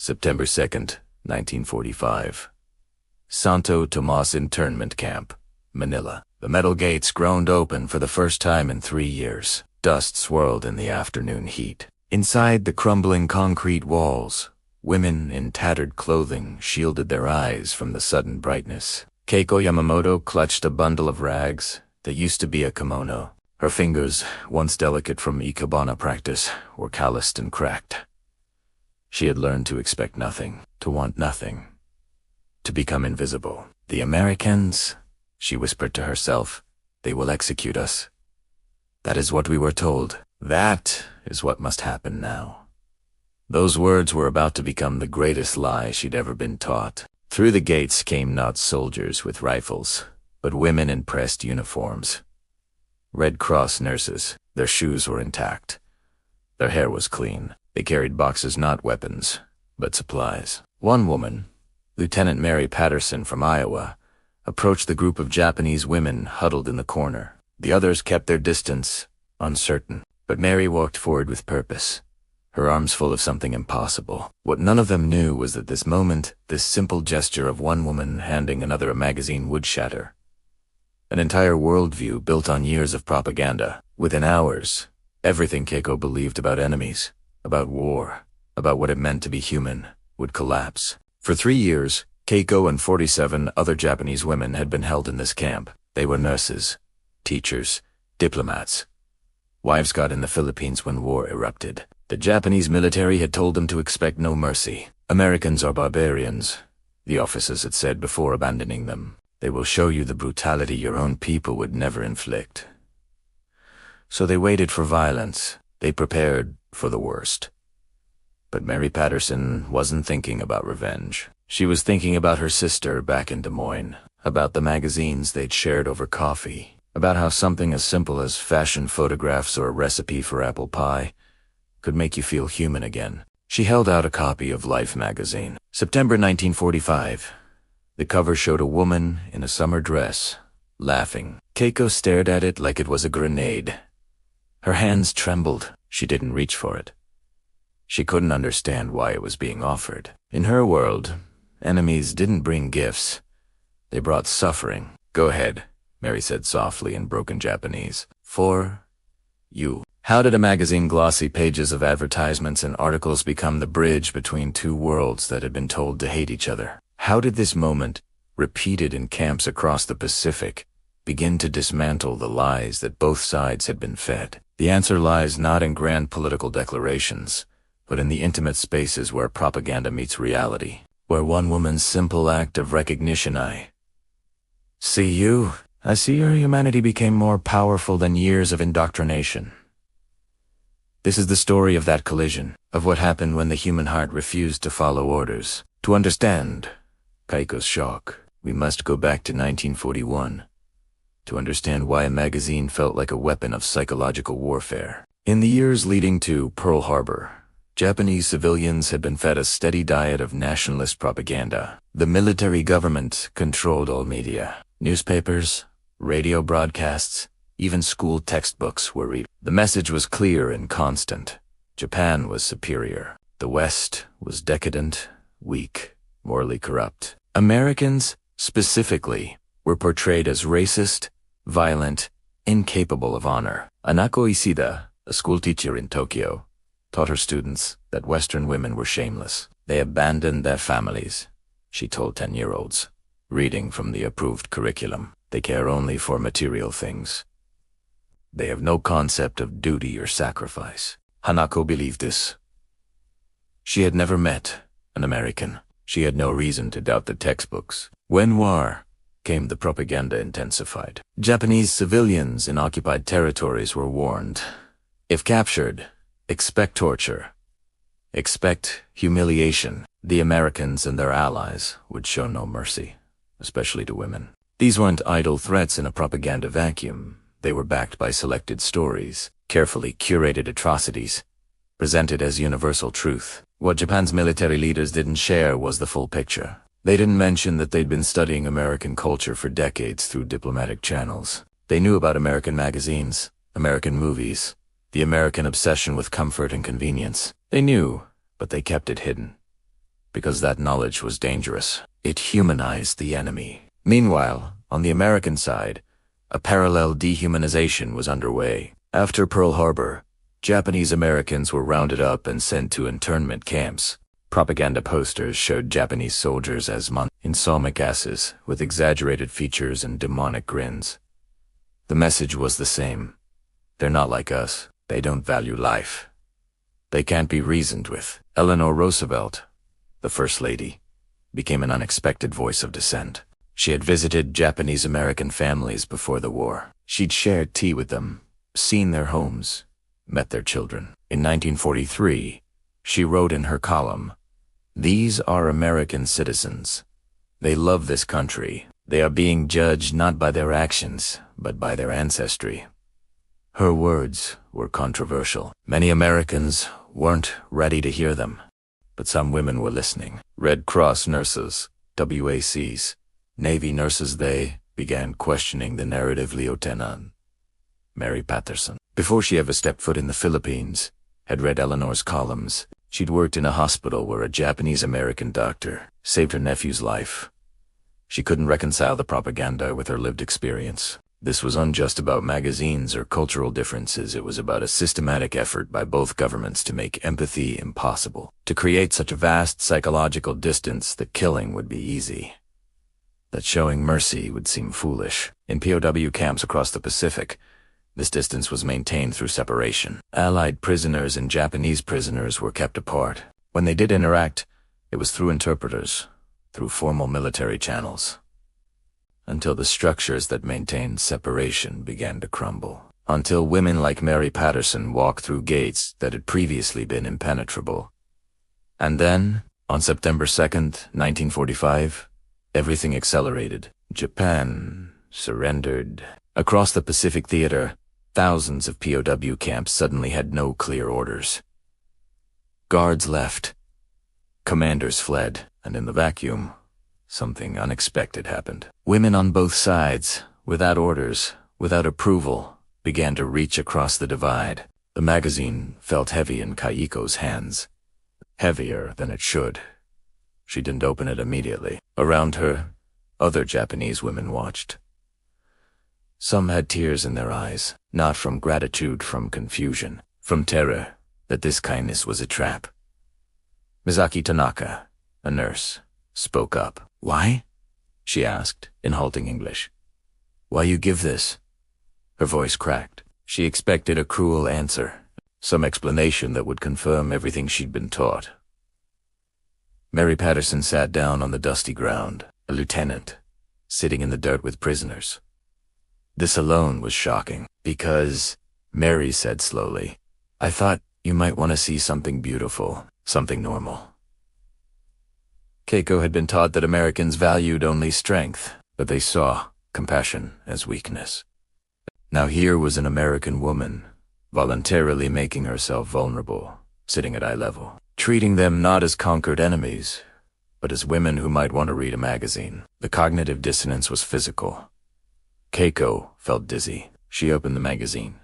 September 2nd, 1945. Santo Tomas Internment Camp, Manila. The metal gates groaned open for the first time in 3 years. Dust swirled in the afternoon heat. Inside the crumbling concrete walls, women in tattered clothing shielded their eyes from the sudden brightness. Keiko Yamamoto clutched a bundle of rags that used to be a kimono. Her fingers, once delicate from ikebana practice, were calloused and cracked. She had learned to expect nothing, to want nothing, to become invisible. The Americans, she whispered to herself, they will execute us. That is what we were told. That is what must happen now. Those words were about to become the greatest lie she'd ever been taught. Through the gates came not soldiers with rifles, but women in pressed uniforms. Red Cross nurses. Their shoes were intact. Their hair was clean. They carried boxes, not weapons, but supplies. One woman, Lieutenant Mary Patterson from Iowa, approached the group of Japanese women huddled in the corner. The others kept their distance, uncertain. But Mary walked forward with purpose, her arms full of something impossible. What none of them knew was that this moment, this simple gesture of one woman handing another a magazine would shatter an entire worldview built on years of propaganda. Within hours, everything Keiko believed about enemies, about war, about what it meant to be human, would collapse. For 3 years, Keiko and 47 other Japanese women had been held in this camp. They were nurses, teachers, diplomats. Wives got in the Philippines when war erupted. The Japanese military had told them to expect no mercy. Americans are barbarians, the officers had said before abandoning them. They will show you the brutality your own people would never inflict. So they waited for violence. They prepared for the worst. But Mary Patterson wasn't thinking about revenge. She was thinking about her sister back in Des Moines, about the magazines they'd shared over coffee, about how something as simple as fashion photographs or a recipe for apple pie could make you feel human again. She held out a copy of Life magazine. September 1945. The cover showed a woman in a summer dress, laughing. Keiko stared at it like it was a grenade. Her hands trembled. She didn't reach for it. She couldn't understand why it was being offered. In her world, enemies didn't bring gifts. They brought suffering. Go ahead, Mary said softly in broken Japanese. For you. How did a magazine glossy pages of advertisements and articles become the bridge between two worlds that had been told to hate each other? How did this moment, repeated in camps across the Pacific, begin to dismantle the lies that both sides had been fed? The answer lies not in grand political declarations, but in the intimate spaces where propaganda meets reality, where one woman's simple act of recognition, I see your humanity became more powerful than years of indoctrination. This is the story of that collision, of what happened when the human heart refused to follow orders. To understand Keiko's shock, we must go back to 1941, to understand why a magazine felt like a weapon of psychological warfare. In the years leading to Pearl Harbor, Japanese civilians had been fed a steady diet of nationalist propaganda. The military government controlled all media. Newspapers, radio broadcasts, even school textbooks were read. The message was clear and constant. Japan was superior. The West was decadent, weak, morally corrupt. Americans, specifically, were portrayed as racist, violent, incapable of honor. Anako Isida, a schoolteacher in Tokyo, taught her students that Western women were shameless. They abandoned their families, she told 10-year-olds, reading from the approved curriculum. They care only for material things. They have no concept of duty or sacrifice. Hanako believed this. She had never met an American. She had no reason to doubt the textbooks. When war came, the propaganda intensified. Japanese civilians in occupied territories were warned. If captured, expect torture. Expect humiliation. The Americans and their allies would show no mercy, especially to women. These weren't idle threats in a propaganda vacuum. They were backed by selected stories, carefully curated atrocities, presented as universal truth. What Japan's military leaders didn't share was the full picture. They didn't mention that they'd been studying American culture for decades through diplomatic channels. They knew about American magazines, American movies, the American obsession with comfort and convenience. They knew, but they kept it hidden. because that knowledge was dangerous. It humanized the enemy. Meanwhile, on the American side, a parallel dehumanization was underway. After Pearl Harbor, Japanese Americans were rounded up and sent to internment camps. Propaganda posters showed Japanese soldiers as insomnic asses with exaggerated features and demonic grins. The message was the same. They're not like us. They don't value life. They can't be reasoned with. Eleanor Roosevelt, the First Lady, became an unexpected voice of dissent. She had visited Japanese American families before the war. She'd shared tea with them, seen their homes, met their children. In 1943, she wrote in her column, "These are American citizens. They love this country. They are being judged not by their actions, but by their ancestry." Her words were controversial. Many Americans weren't ready to hear them, but some women were listening. Red Cross nurses, WACs, Navy nurses, they began questioning the narrative. Lieutenant Mary Patterson, before she ever stepped foot in the Philippines, had read Eleanor's columns. She'd worked in a hospital where a Japanese-American doctor saved her nephew's life. She couldn't reconcile the propaganda with her lived experience. This was unjust about magazines or cultural differences. It was about a systematic effort by both governments to make empathy impossible, to create such a vast psychological distance that killing would be easy, that showing mercy would seem foolish. In POW camps across the Pacific, this distance was maintained through separation. Allied prisoners and Japanese prisoners were kept apart. When they did interact, it was through interpreters, through formal military channels, until the structures that maintained separation began to crumble. Until women like Mary Patterson walked through gates that had previously been impenetrable. And then, on September 2nd, 1945, everything accelerated. Japan surrendered. Across the Pacific Theater, thousands of POW camps suddenly had no clear orders. Guards left. Commanders fled, and in the vacuum, something unexpected happened. Women on both sides, without orders, without approval, began to reach across the divide. The magazine felt heavy in Kaiko's hands. Heavier than it should. She didn't open it immediately. Around her, other Japanese women watched. Some had tears in their eyes, not from gratitude, from confusion, from terror that this kindness was a trap. Mizaki Tanaka, a nurse, spoke up. "Why?" she asked, in halting English. "Why you give this?" Her voice cracked. She expected a cruel answer, some explanation that would confirm everything she'd been taught. Mary Patterson sat down on the dusty ground, a lieutenant, sitting in the dirt with prisoners. This alone was shocking, because, Mary said slowly, "I thought you might want to see something beautiful, something normal." Keiko had been taught that Americans valued only strength, but they saw compassion as weakness. Now here was an American woman, voluntarily making herself vulnerable, sitting at eye level, treating them not as conquered enemies, but as women who might want to read a magazine. The cognitive dissonance was physical. Keiko felt dizzy. She opened the magazine.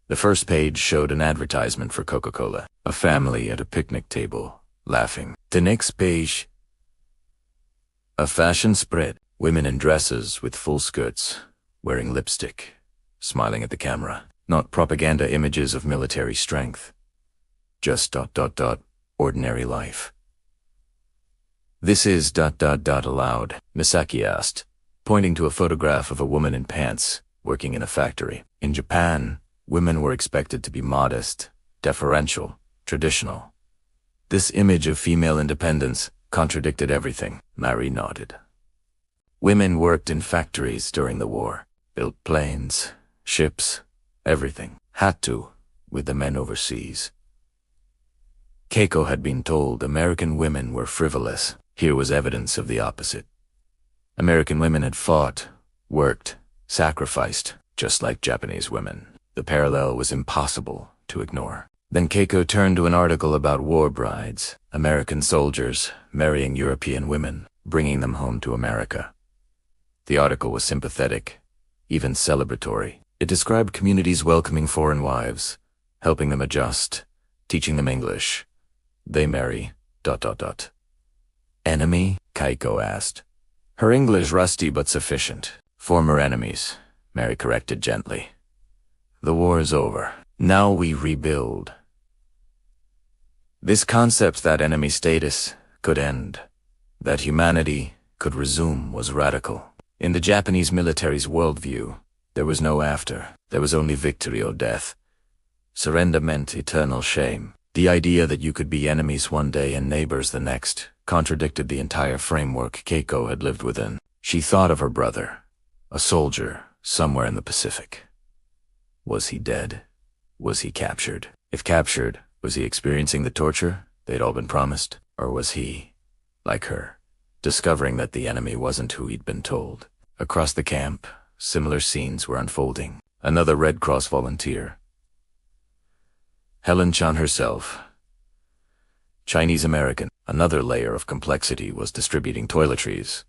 The first page showed an advertisement for Coca-Cola, a family at a picnic table, laughing. The next page, a fashion spread, women in dresses with full skirts, wearing lipstick, smiling at the camera. Not propaganda images of military strength. Just ... ordinary life. "This is ... allowed?" Misaki asked, pointing to a photograph of a woman in pants, working in a factory. In Japan, women were expected to be modest, deferential, traditional. This image of female independence contradicted everything. Mary nodded. Women worked in factories during the war, built planes, ships, everything. Had to, with the men overseas. Keiko had been told American women were frivolous. Here was evidence of the opposite. American women had fought, worked, sacrificed, just like Japanese women. The parallel was impossible to ignore. Then Keiko turned to an article about war brides, American soldiers marrying European women, bringing them home to America. The article was sympathetic, even celebratory. It described communities welcoming foreign wives, helping them adjust, teaching them English. They marry ... Enemy? Keiko asked. Her English rusty but sufficient. Former enemies, Mary corrected gently. The war is over. Now we rebuild. This concept that enemy status could end, that humanity could resume, was radical. In the Japanese military's worldview, there was no after. There was only victory or death. Surrender meant eternal shame. The idea that you could be enemies one day and neighbors the next contradicted the entire framework Keiko had lived within. She thought of her brother, a soldier somewhere in the Pacific. Was he dead? Was he captured? If captured, was he experiencing the torture they'd all been promised? Or was he, like her, discovering that the enemy wasn't who he'd been told? Across the camp, similar scenes were unfolding. Another Red Cross volunteer, Helen Chan herself, Chinese American. Another layer of complexity was distributing toiletries,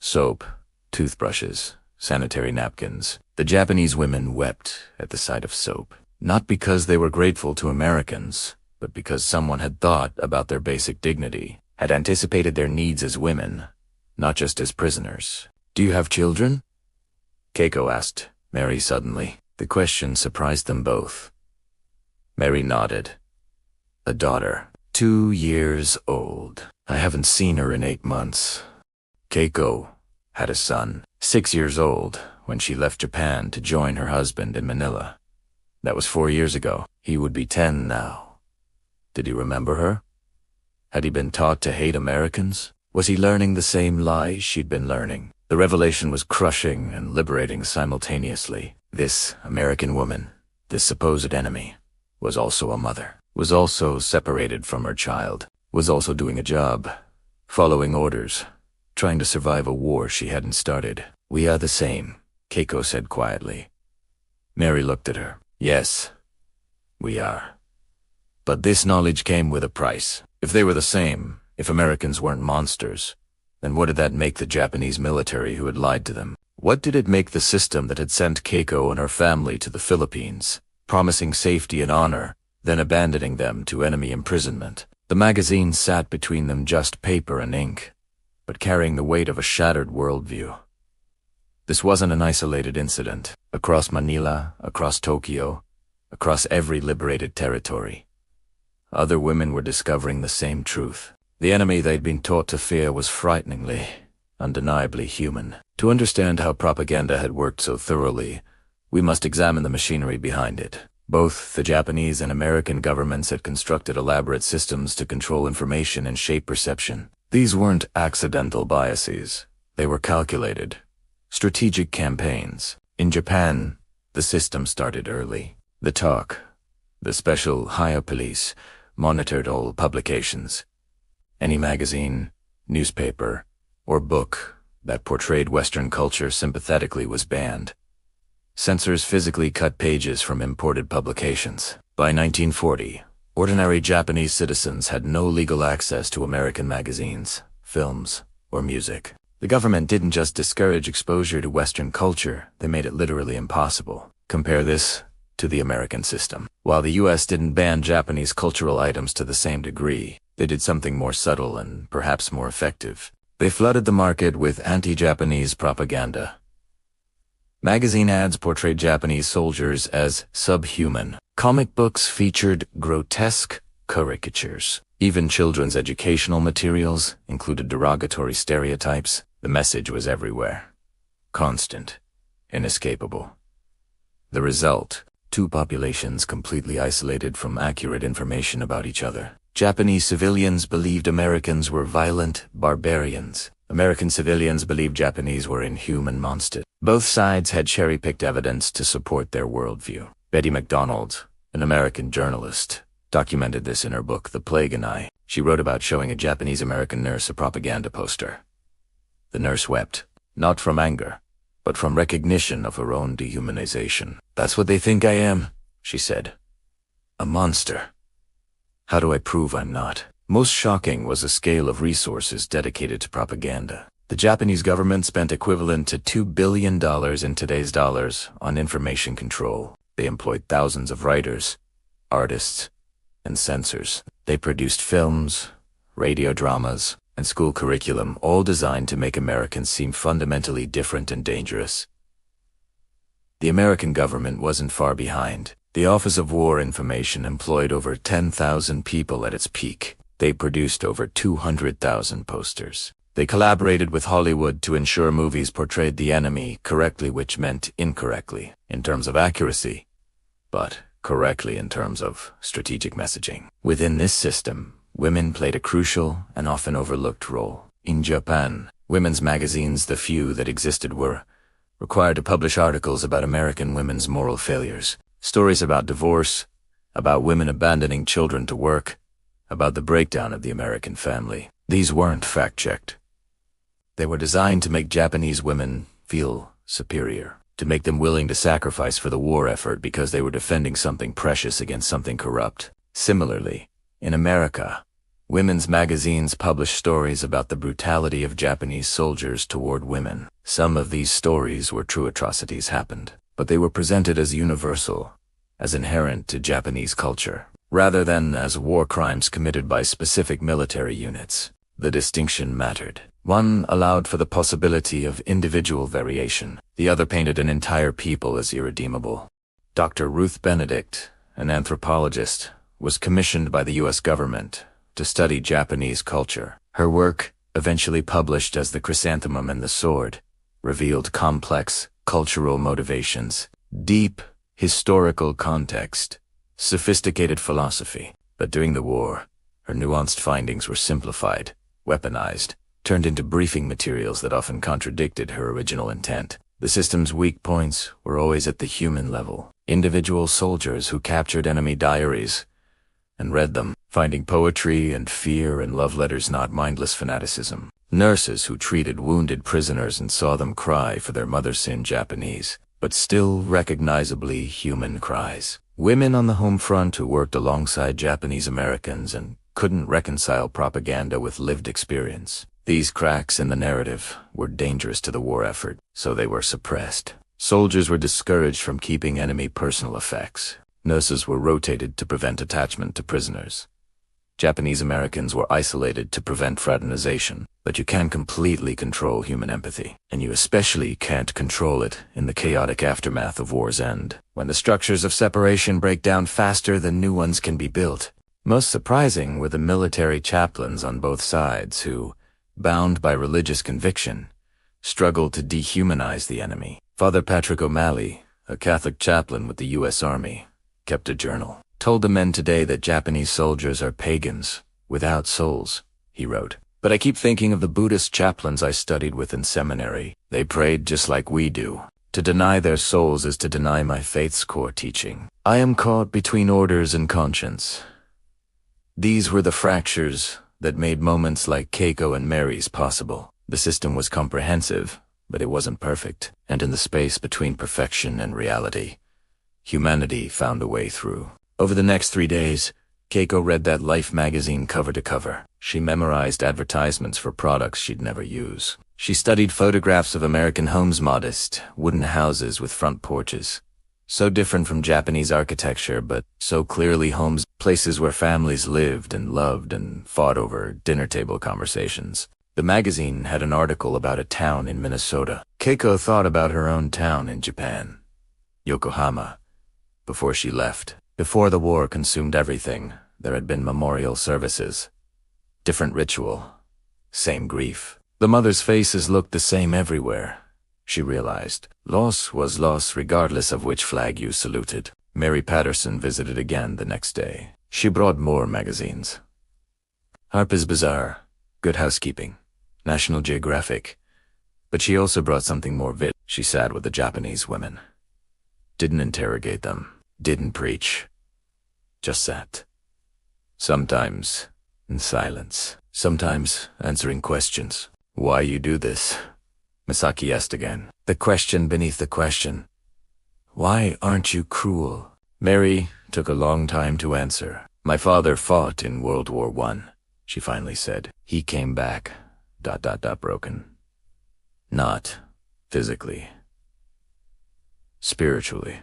soap, toothbrushes, sanitary napkins. The Japanese women wept at the sight of soap, not because they were grateful to Americans, but because someone had thought about their basic dignity, had anticipated their needs as women, not just as prisoners. Do you have children? Keiko asked Mary suddenly. The question surprised them both. Mary nodded. A daughter, 2 years old. I haven't seen her in 8 months. Keiko had a son, 6 years old, when she left Japan to join her husband in Manila. That was 4 years ago. He would be 10 now. Did he remember her? Had he been taught to hate Americans? Was he learning the same lies she'd been learning? The revelation was crushing and liberating simultaneously. This American woman, this supposed enemy, was also a mother, was also separated from her child, was also doing a job, following orders, trying to survive a war she hadn't started. We are the same, Keiko said quietly. Mary looked at her. Yes, we are. But this knowledge came with a price. If they were the same, if Americans weren't monsters, then what did that make the Japanese military who had lied to them? What did it make the system that had sent Keiko and her family to the Philippines, promising safety and honor, then abandoning them to enemy imprisonment? The magazine sat between them, just paper and ink, but carrying the weight of a shattered worldview. This wasn't an isolated incident. Across Manila, across Tokyo, across every liberated territory, other women were discovering the same truth. The enemy they'd been taught to fear was frighteningly, undeniably human. To understand how propaganda had worked so thoroughly, we must examine the machinery behind it. Both the Japanese and American governments had constructed elaborate systems to control information and shape perception. These weren't accidental biases. They were calculated, strategic campaigns. In Japan, the system started early. The talk, the special higher police, monitored all publications. Any magazine, newspaper, or book that portrayed Western culture sympathetically was banned. Censors physically cut pages from imported publications. By 1940, ordinary Japanese citizens had no legal access to American magazines, films, or music. The government didn't just discourage exposure to Western culture, they made it literally impossible. Compare this to the American system. While the US didn't ban Japanese cultural items to the same degree, they did something more subtle and perhaps more effective. They flooded the market with anti-Japanese propaganda. Magazine ads portrayed Japanese soldiers as subhuman. Comic books featured grotesque caricatures. Even children's educational materials included derogatory stereotypes. The message was everywhere. Constant. Inescapable. The result: 2 populations completely isolated from accurate information about each other. Japanese civilians believed Americans were violent barbarians. American civilians believed Japanese were inhuman monsters. Both sides had cherry-picked evidence to support their worldview. Betty McDonald, an American journalist, documented this in her book, The Plague and I. She wrote about showing a Japanese-American nurse a propaganda poster. The nurse wept, not from anger, but from recognition of her own dehumanization. "That's what they think I am," she said. "A monster. How do I prove I'm not?" Most shocking was the scale of resources dedicated to propaganda. The Japanese government spent equivalent to $2 billion in today's dollars on information control. They employed thousands of writers, artists, and censors. They produced films, radio dramas, and school curriculum, all designed to make Americans seem fundamentally different and dangerous. The American government wasn't far behind. The Office of War Information employed over 10,000 people at its peak. They produced over 200,000 posters. They collaborated with Hollywood to ensure movies portrayed the enemy correctly, which meant incorrectly in terms of accuracy, but correctly in terms of strategic messaging. Within this system, women played a crucial and often overlooked role. In Japan, women's magazines, the few that existed, were required to publish articles about American women's moral failures, stories about divorce, about women abandoning children to work, about the breakdown of the American family. These weren't fact-checked. They were designed to make Japanese women feel superior, to make them willing to sacrifice for the war effort because they were defending something precious against something corrupt. Similarly, in America, women's magazines published stories about the brutality of Japanese soldiers toward women. Some of these stories where true atrocities happened, but they were presented as universal, as inherent to Japanese culture, rather than as war crimes committed by specific military units. The distinction mattered. One allowed for the possibility of individual variation. The other painted an entire people as irredeemable. Dr. Ruth Benedict, an anthropologist, was commissioned by the U.S. government to study Japanese culture. Her work, eventually published as The Chrysanthemum and the Sword, revealed complex cultural motivations, deep historical context, sophisticated philosophy. But during the war, her nuanced findings were simplified, weaponized, turned into briefing materials that often contradicted her original intent. The system's weak points were always at the human level. Individual soldiers who captured enemy diaries and read them, finding poetry and fear in love letters, not mindless fanaticism. Nurses who treated wounded prisoners and saw them cry for their mothers in Japanese, but still recognizably human cries. Women on the home front who worked alongside Japanese Americans and couldn't reconcile propaganda with lived experience. These cracks in the narrative were dangerous to the war effort, so they were suppressed. Soldiers were discouraged from keeping enemy personal effects. Nurses were rotated to prevent attachment to prisoners. Japanese Americans were isolated to prevent fraternization. But you can't completely control human empathy, and you especially can't control it in the chaotic aftermath of war's end, when the structures of separation break down faster than new ones can be built. Most surprising were the military chaplains on both sides who, bound by religious conviction, struggled to dehumanize the enemy. Father Patrick O'Malley, a Catholic chaplain with the U.S. Army, kept a journal. Told the men today that Japanese soldiers are pagans, without souls, he wrote. But I keep thinking of the Buddhist chaplains I studied with in seminary. They prayed just like we do. To deny their souls is to deny my faith's core teaching. I am caught between orders and conscience. These were the fractures that made moments like Keiko and Mary's possible. The system was comprehensive, but it wasn't perfect. And in the space between perfection and reality, humanity found a way through. Over the next 3 days, Keiko read that Life magazine cover to cover. She memorized advertisements for products she'd never use. She studied photographs of American homes, modest, wooden houses with front porches. So different from Japanese architecture, but so clearly homes, places where families lived and loved and fought over dinner table conversations. The magazine had an article about a town in Minnesota. Keiko thought about her own town in Japan, Yokohama, before she left. Before the war consumed everything, there had been memorial services. Different ritual, same grief. The mothers' faces looked the same everywhere, she realized. Loss was loss regardless of which flag you saluted. Mary Patterson visited again the next day. She brought more magazines. Harper's Bazaar, Good Housekeeping, National Geographic. But she also brought something more vivid. She sat with the Japanese women. Didn't interrogate them. Didn't preach. Just sat. Sometimes in silence. Sometimes answering questions. Why you do this? Misaki asked again. The question beneath the question. Why aren't you cruel? Mary took a long time to answer. My father fought in World War I, she finally said. He came back, ... broken. Not physically. Spiritually.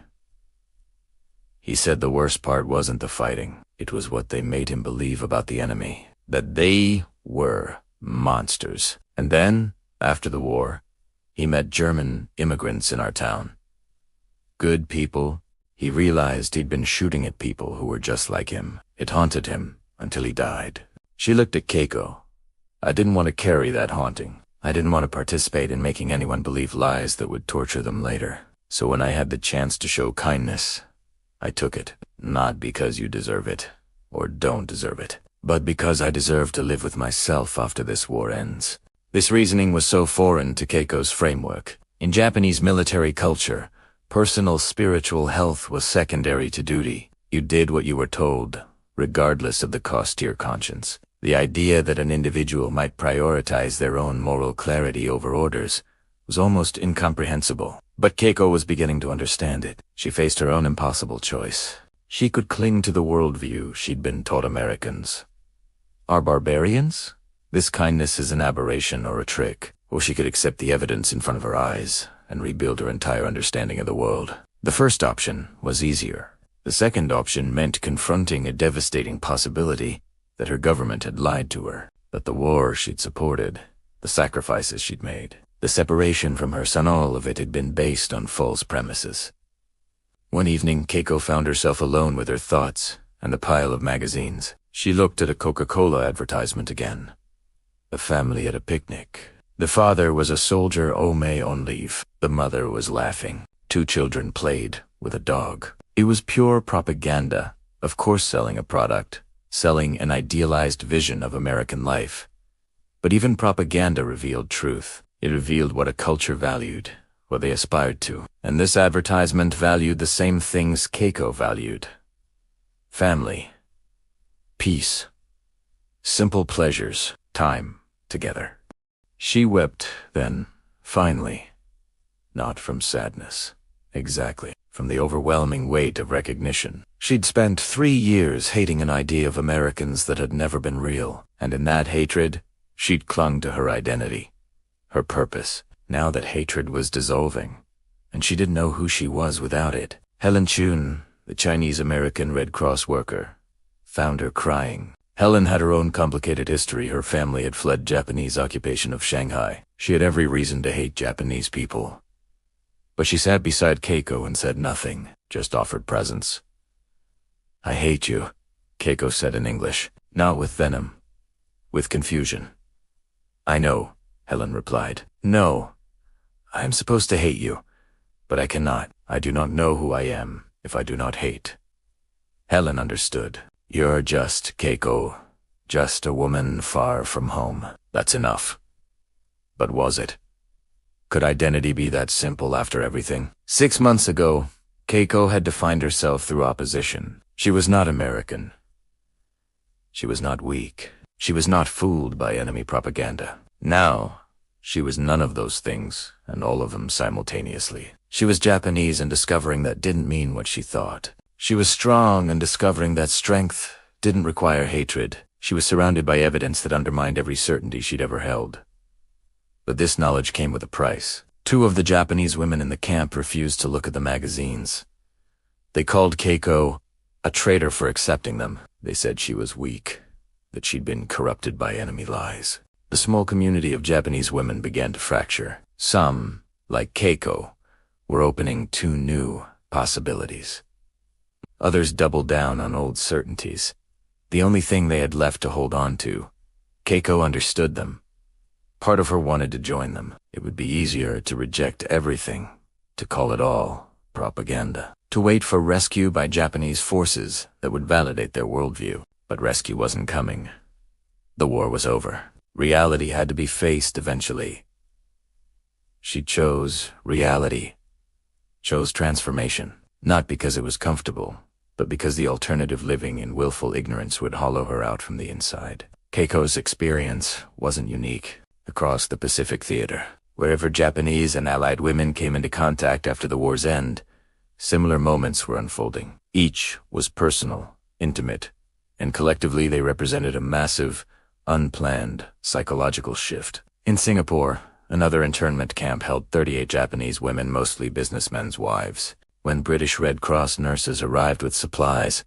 He said the worst part wasn't the fighting. It was what they made him believe about the enemy. That they were monsters. And then, after the war, he met German immigrants in our town. Good people. He realized he'd been shooting at people who were just like him. It haunted him until he died. She looked at Keiko. I didn't want to carry that haunting. I didn't want to participate in making anyone believe lies that would torture them later. So when I had the chance to show kindness, I took it. Not because you deserve it, or don't deserve it, but because I deserve to live with myself after this war ends. This reasoning was so foreign to Keiko's framework. In Japanese military culture, personal spiritual health was secondary to duty. You did what you were told, regardless of the cost to your conscience. The idea that an individual might prioritize their own moral clarity over orders was almost incomprehensible. But Keiko was beginning to understand it. She faced her own impossible choice. She could cling to the worldview she'd been taught Americans are barbarians. This kindness is an aberration or a trick. Or she could accept the evidence in front of her eyes and rebuild her entire understanding of the world. The first option was easier. The second option meant confronting a devastating possibility that her government had lied to her, that the war she'd supported, the sacrifices she'd made, the separation from her son, all of it had been based on false premises. One evening, Keiko found herself alone with her thoughts and a pile of magazines. She looked at a Coca-Cola advertisement again. A family at a picnic. The father was a soldier on leave. The mother was laughing. 2 children played with a dog. It was pure propaganda, of course selling a product, selling an idealized vision of American life. But even propaganda revealed truth. It revealed what a culture valued, what they aspired to. And this advertisement valued the same things Keiko valued. Family. Peace. Simple pleasures. Time together. She wept then, finally. Not from sadness. Exactly. From the overwhelming weight of recognition. She'd spent 3 years hating an idea of Americans that had never been real, and in that hatred, she'd clung to her identity, her purpose. Now that hatred was dissolving, and she didn't know who she was without it. Helen Chun, the Chinese-American Red Cross worker, found her crying. Helen had her own complicated history. Her family had fled Japanese occupation of Shanghai. She had every reason to hate Japanese people. But she sat beside Keiko and said nothing, just offered presence. I hate you, Keiko said in English, not with venom, with confusion. I know, Helen replied. No, I am supposed to hate you, but I cannot. I do not know who I am if I do not hate. Helen understood. You're just, Keiko, just a woman far from home. That's enough. But was it? Could identity be that simple after everything? 6 months ago, Keiko had defined herself through opposition. She was not American. She was not weak. She was not fooled by enemy propaganda. Now, she was none of those things, and all of them simultaneously. She was Japanese and discovering that didn't mean what she thought. She was strong and discovering that strength didn't require hatred. She was surrounded by evidence that undermined every certainty she'd ever held. But this knowledge came with a price. 2 of the Japanese women in the camp refused to look at the magazines. They called Keiko a traitor for accepting them. They said she was weak, that she'd been corrupted by enemy lies. The small community of Japanese women began to fracture. Some, like Keiko, were opening to new possibilities. Others doubled down on old certainties. The only thing they had left to hold on to. Keiko understood them. Part of her wanted to join them. It would be easier to reject everything, to call it all propaganda, to wait for rescue by Japanese forces that would validate their worldview. But rescue wasn't coming. The war was over. Reality had to be faced eventually. She chose reality, chose transformation, not because it was comfortable, but because the alternative living in willful ignorance would hollow her out from the inside. Keiko's experience wasn't unique. Across the Pacific Theater, wherever Japanese and Allied women came into contact after the war's end, similar moments were unfolding. Each was personal, intimate, and collectively they represented a massive, unplanned psychological shift. In Singapore, another internment camp held 38 Japanese women, mostly businessmen's wives. When British Red Cross nurses arrived with supplies,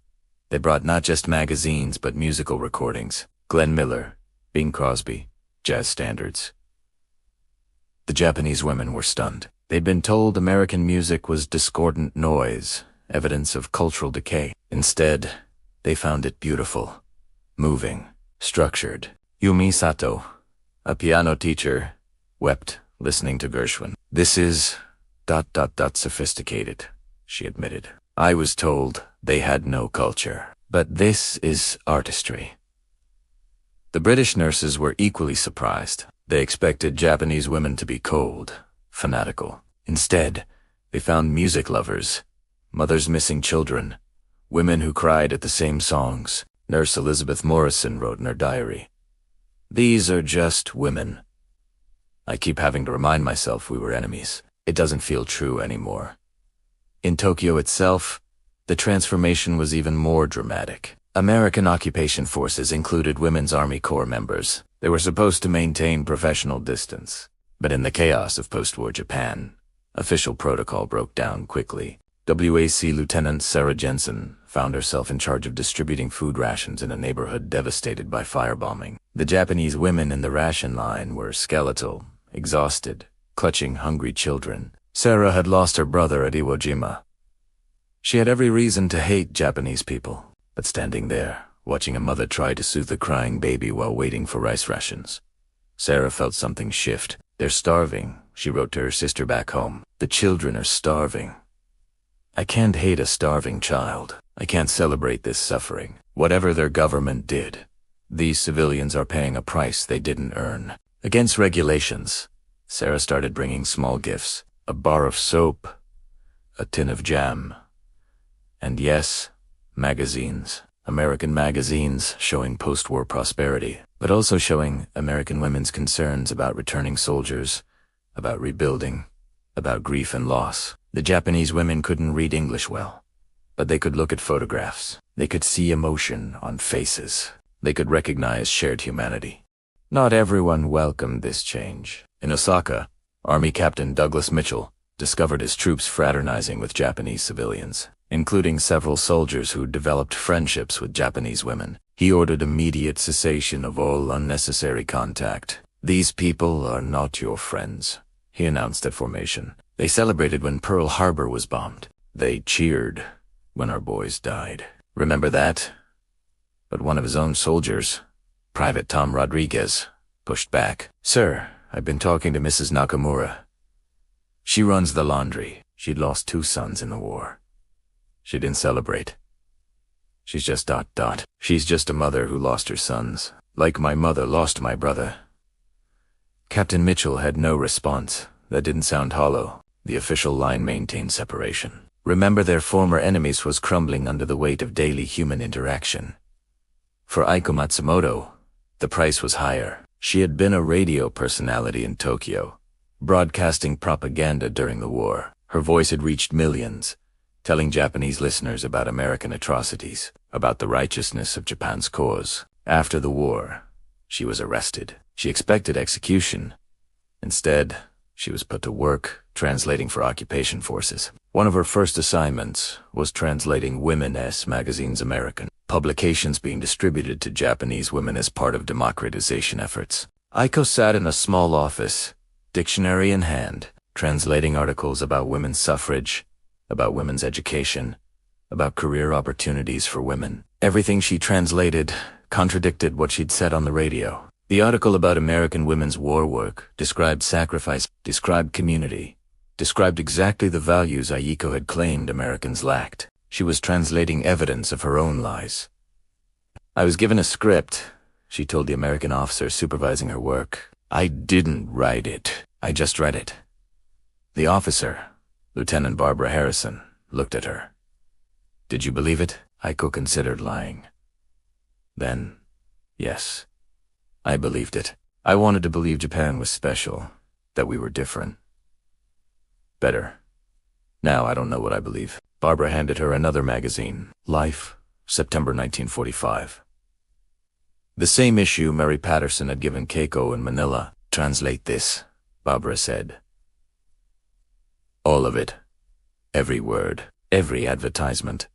they brought not just magazines but musical recordings. Glenn Miller, Bing Crosby, jazz standards. The Japanese women were stunned. They'd been told American music was discordant noise, evidence of cultural decay. Instead, they found it beautiful, moving, structured. Yumi Sato, a piano teacher, wept listening to Gershwin. This is ... sophisticated, she admitted. I was told they had no culture, but this is artistry. The British nurses were equally surprised. They expected Japanese women to be cold, fanatical. Instead, they found music lovers, mothers missing children, women who cried at the same songs. Nurse Elizabeth Morrison wrote in her diary, "These are just women. I keep having to remind myself we were enemies. It doesn't feel true anymore." In Tokyo itself, the transformation was even more dramatic. American occupation forces included Women's Army Corps members. They were supposed to maintain professional distance. But in the chaos of post-war Japan, official protocol broke down quickly. WAC Lieutenant Sarah Jensen found herself in charge of distributing food rations in a neighborhood devastated by firebombing. The Japanese women in the ration line were skeletal, exhausted, clutching hungry children. Sarah had lost her brother at Iwo Jima. She had every reason to hate Japanese people, but standing there, watching a mother try to soothe a crying baby while waiting for rice rations, Sarah felt something shift. "They're starving," she wrote to her sister back home. "The children are starving. I can't hate a starving child. I can't celebrate this suffering. Whatever their government did, these civilians are paying a price they didn't earn." Against regulations, Sarah started bringing small gifts, a bar of soap, a tin of jam, and yes, magazines. American magazines showing post-war prosperity, but also showing American women's concerns about returning soldiers, about rebuilding, about grief and loss. The Japanese women couldn't read English well, but they could look at photographs. They could see emotion on faces. They could recognize shared humanity. Not everyone welcomed this change. In Osaka, Army Captain Douglas Mitchell discovered his troops fraternizing with Japanese civilians, including several soldiers who developed friendships with Japanese women. He ordered immediate cessation of all unnecessary contact. "These people are not your friends," he announced at formation. "They celebrated when Pearl Harbor was bombed. They cheered when our boys died. Remember that?" But one of his own soldiers, Private Tom Rodriguez, pushed back. "Sir, I've been talking to Mrs. Nakamura. She runs the laundry. She'd lost 2 sons in the war. She didn't celebrate. She's just ... She's just a mother who lost her sons, like my mother lost my brother." Captain Mitchell had no response. That didn't sound hollow. The official line maintained separation. Remember, their former enemies was crumbling under the weight of daily human interaction. For Aiko Matsumoto, the price was higher. She had been a radio personality in Tokyo, broadcasting propaganda during the war. Her voice had reached millions, telling Japanese listeners about American atrocities, about the righteousness of Japan's cause. After the war, she was arrested. She expected execution. Instead, she was put to work translating for occupation forces. One of her first assignments was translating Women-S Magazine's American, publications being distributed to Japanese women as part of democratization efforts. Aiko sat in a small office, dictionary in hand, translating articles about women's suffrage, about women's education, about career opportunities for women. Everything she translated contradicted what she'd said on the radio. The article about American women's war work described sacrifice, described community, described exactly the values Aiko had claimed Americans lacked. She was translating evidence of her own lies. "I was given a script," she told the American officer supervising her work. "I didn't write it. I just read it." The officer, Lieutenant Barbara Harrison, looked at her. "Did you believe it?" Aiko considered lying. Then, "Yes, I believed it. I wanted to believe Japan was special, that we were different. Better. Now I don't know what I believe." Barbara handed her another magazine, Life, September 1945. The same issue Mary Patterson had given Keiko in Manila. "Translate this," Barbara said. "All of it. Every word, every advertisement,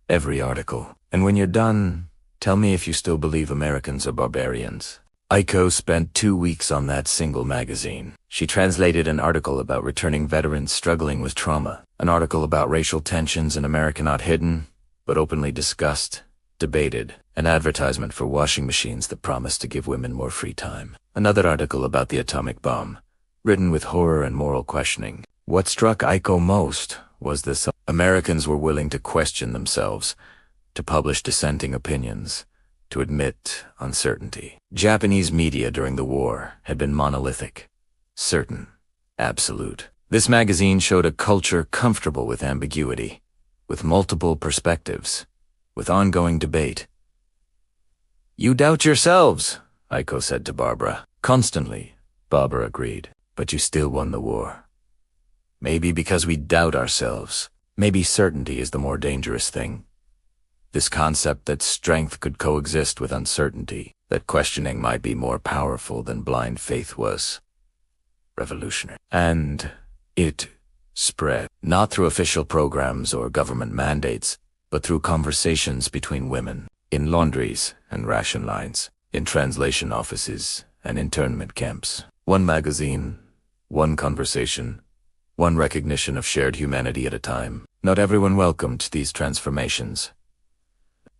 every article. And when you're done, tell me if you still believe Americans are barbarians." Aiko spent 2 weeks on that single magazine. She translated an article about returning veterans struggling with trauma, an article about racial tensions in America not hidden, but openly discussed, debated, an advertisement for washing machines that promised to give women more free time, another article about the atomic bomb, written with horror and moral questioning. What struck Aiko most was this: Americans were willing to question themselves, to publish dissenting opinions, to admit uncertainty. Japanese media during the war had been monolithic, certain, absolute. This magazine showed a culture comfortable with ambiguity, with multiple perspectives, with ongoing debate. "You doubt yourselves," Aiko said to Barbara. "Constantly," Barbara agreed. "But you still won the war." Maybe because we doubt ourselves. Maybe certainty is the more dangerous thing. This concept that strength could coexist with uncertainty, that questioning might be more powerful than blind faith was revolutionary. And it spread, not through official programs or government mandates, but through conversations between women, in laundries and ration lines, in translation offices and internment camps. One magazine, one conversation, one recognition of shared humanity at a time. Not everyone welcomed these transformations.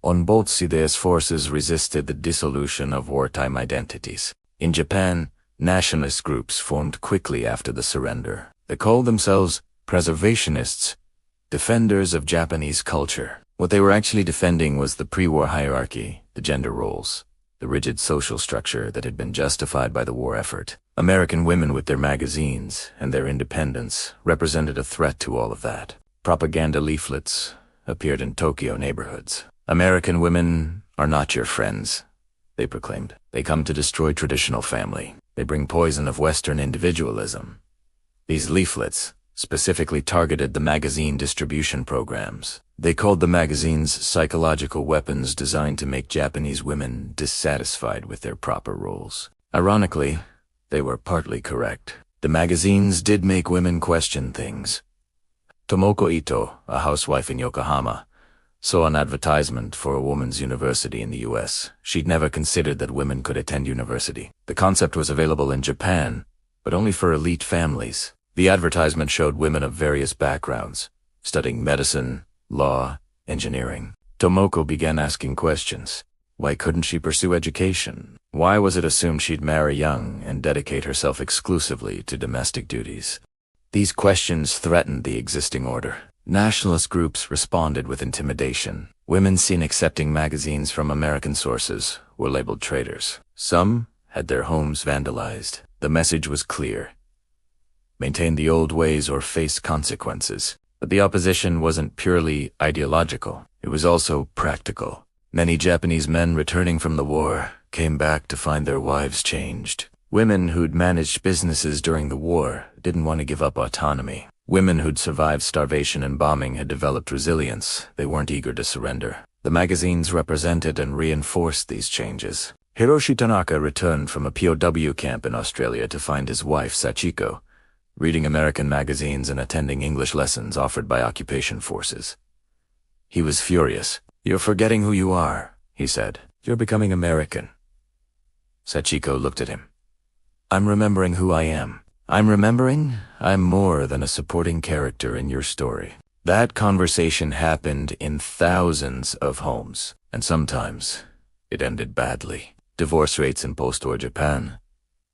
On both sides, forces resisted the dissolution of wartime identities. In Japan, nationalist groups formed quickly after the surrender. They called themselves preservationists, defenders of Japanese culture. What they were actually defending was the pre-war hierarchy, the gender roles, the rigid social structure that had been justified by the war effort. American women with their magazines and their independence represented a threat to all of that. Propaganda leaflets appeared in Tokyo neighborhoods. "American women are not your friends," they proclaimed. "They come to destroy traditional family. They bring poison of Western individualism." These leaflets specifically targeted the magazine distribution programs. They called the magazines psychological weapons designed to make Japanese women dissatisfied with their proper roles. Ironically, they were partly correct. The magazines did make women question things. Tomoko Ito, a housewife in Yokohama, saw an advertisement for a women's university in the US. She'd never considered that women could attend university. The concept was available in Japan, but only for elite families. The advertisement showed women of various backgrounds, studying medicine, law, engineering. Tomoko began asking questions. Why couldn't she pursue education? Why was it assumed she'd marry young and dedicate herself exclusively to domestic duties? These questions threatened the existing order. Nationalist groups responded with intimidation. Women seen accepting magazines from American sources were labeled traitors. Some had their homes vandalized. The message was clear: maintain the old ways or face consequences. But the opposition wasn't purely ideological. It was also practical. Many Japanese men returning from the war came back to find their wives changed. Women who'd managed businesses during the war didn't want to give up autonomy. Women who'd survived starvation and bombing had developed resilience. They weren't eager to surrender. The magazines represented and reinforced these changes. Hiroshi Tanaka returned from a POW camp in Australia to find his wife, Sachiko, reading American magazines and attending English lessons offered by occupation forces. He was furious. "You're forgetting who you are," he said. "You're becoming American." Sachiko looked at him. "I'm remembering who I am. I'm remembering I'm more than a supporting character in your story." That conversation happened in thousands of homes, and sometimes it ended badly. Divorce rates in post-war Japan,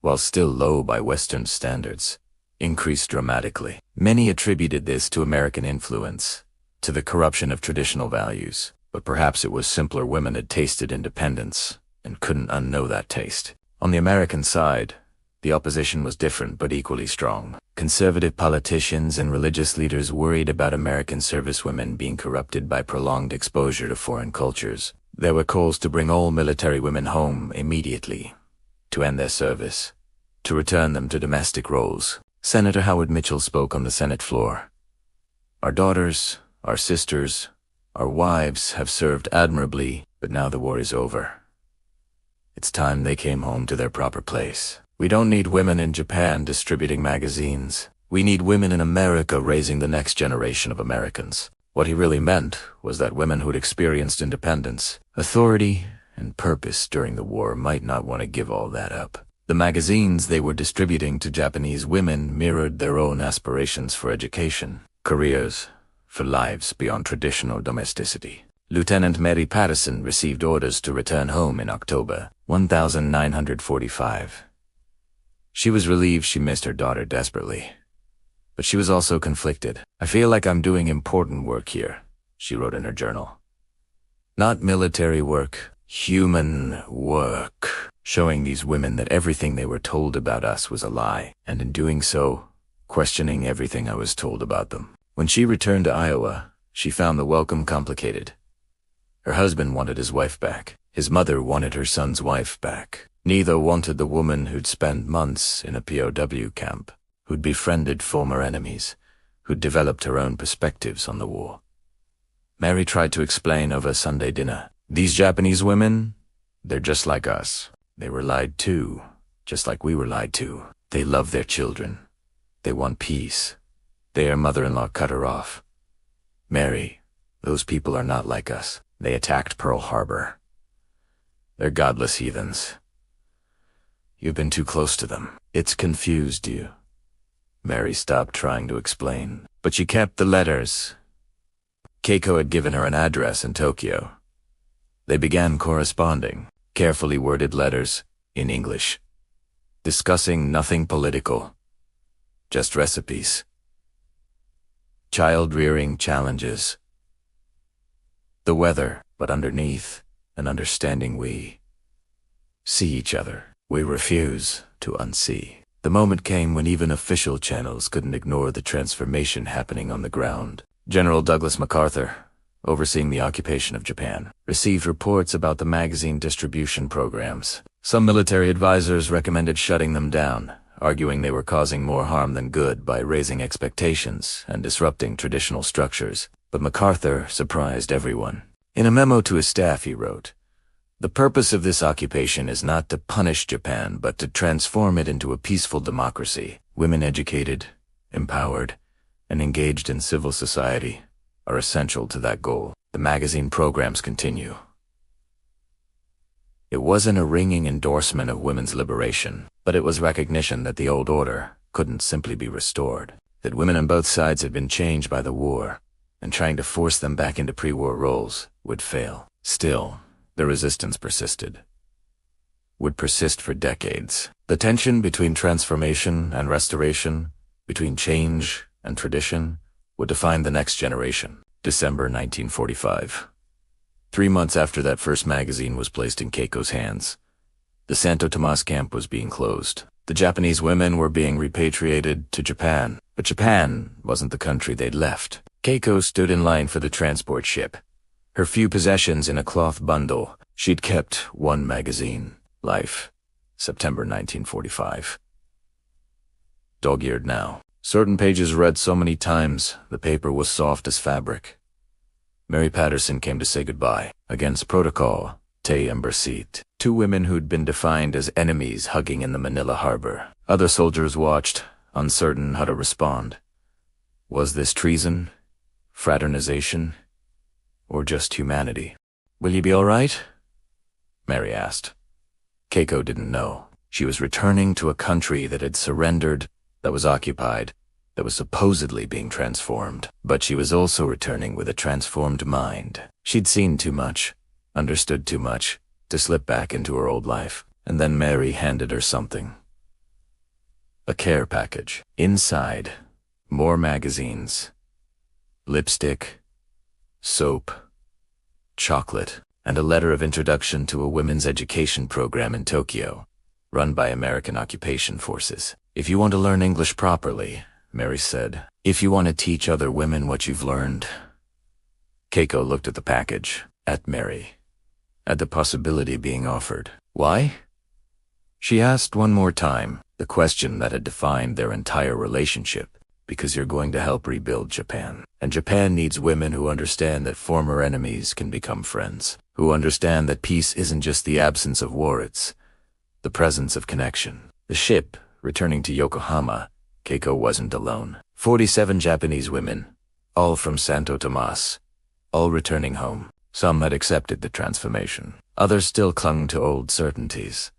while still low by Western standards, increased dramatically. Many attributed this to American influence, to the corruption of traditional values. But perhaps it was simpler women had tasted independence and couldn't unknow that taste. On the American side, the opposition was different but equally strong. Conservative politicians and religious leaders worried about American servicewomen being corrupted by prolonged exposure to foreign cultures. There were calls to bring all military women home immediately, to end their service, to return them to domestic roles. Senator Howard Mitchell spoke on the Senate floor. "Our daughters, our sisters, our wives have served admirably, but now the war is over. It's time they came home to their proper place. We don't need women in Japan distributing magazines. We need women in America raising the next generation of Americans." What he really meant was that women who'd experienced independence, authority, and purpose during the war might not want to give all that up. The magazines they were distributing to Japanese women mirrored their own aspirations for education, careers, for lives beyond traditional domesticity. Lieutenant Mary Patterson received orders to return home in October 1945. She was relieved she missed her daughter desperately. But she was also conflicted. "I feel like I'm doing important work here," she wrote in her journal. "Not military work, human work," showing these women that everything they were told about us was a lie, and in doing so, questioning everything I was told about them. When she returned to Iowa, she found the welcome complicated. Her husband wanted his wife back. His mother wanted her son's wife back. Neither wanted the woman who'd spent months in a POW camp, who'd befriended former enemies, who'd developed her own perspectives on the war. Mary tried to explain over Sunday dinner. "These Japanese women, they're just like us. They were lied to, just like we were lied to. They love their children. They want peace. Their mother-in-law cut her off. Mary, those people are not like us. They attacked Pearl Harbor. They're godless heathens. You've been too close to them. It's confused you." Mary stopped trying to explain, but she kept the letters. Keiko had given her an address in Tokyo. They began corresponding, carefully worded letters, in English, discussing nothing political, just recipes, child-rearing challenges, the weather, but underneath, an understanding we see each other. We refuse to unsee. The moment came when even official channels couldn't ignore the transformation happening on the ground. General Douglas MacArthur, overseeing the occupation of Japan, received reports about the magazine distribution programs. Some military advisors recommended shutting them down, arguing they were causing more harm than good by raising expectations and disrupting traditional structures. But MacArthur surprised everyone. In a memo to his staff, he wrote, "The purpose of this occupation is not to punish Japan, but to transform it into a peaceful democracy. Women educated, empowered, and engaged in civil society are essential to that goal. The magazine programs continue." It wasn't a ringing endorsement of women's liberation, but it was recognition that the old order couldn't simply be restored, that women on both sides had been changed by the war, and trying to force them back into pre-war roles would fail. Still, the resistance persisted. Would persist for decades. The tension between transformation and restoration, between change and tradition, would define the next generation. December 1945. 3 months after that first magazine was placed in Keiko's hands, the Santo Tomas camp was being closed. The Japanese women were being repatriated to Japan, but Japan wasn't the country they'd left. Keiko stood in line for the transport ship, her few possessions in a cloth bundle. She'd kept one magazine, Life, September 1945. Dog-eared now. Certain pages read so many times, the paper was soft as fabric. Mary Patterson came to say goodbye. Against protocol, Tay and Bersit, 2 women who'd been defined as enemies hugging in the Manila harbor. Other soldiers watched, uncertain how to respond. Was this treason, fraternization, or just humanity? "Will you be all right?" Mary asked. Keiko didn't know. She was returning to a country that had surrendered, that was occupied, that was supposedly being transformed. But she was also returning with a transformed mind. She'd seen too much, understood too much, to slip back into her old life. And then Mary handed her something. A care package. Inside, more magazines, lipstick, soap, chocolate, and a letter of introduction to a women's education program in Tokyo, run by American occupation forces. "If you want to learn English properly," Mary said, "if you want to teach other women what you've learned." Keiko looked at the package, at Mary, at the possibility being offered. Why? She asked one more time, the question that had defined their entire relationship. Because you're going to help rebuild Japan. And Japan needs women who understand that former enemies can become friends, who understand that peace isn't just the absence of war, it's the presence of connection. The ship, returning to Yokohama, Keiko wasn't alone. 47 Japanese women, all from Santo Tomas, all returning home. Some had accepted the transformation. Others still clung to old certainties.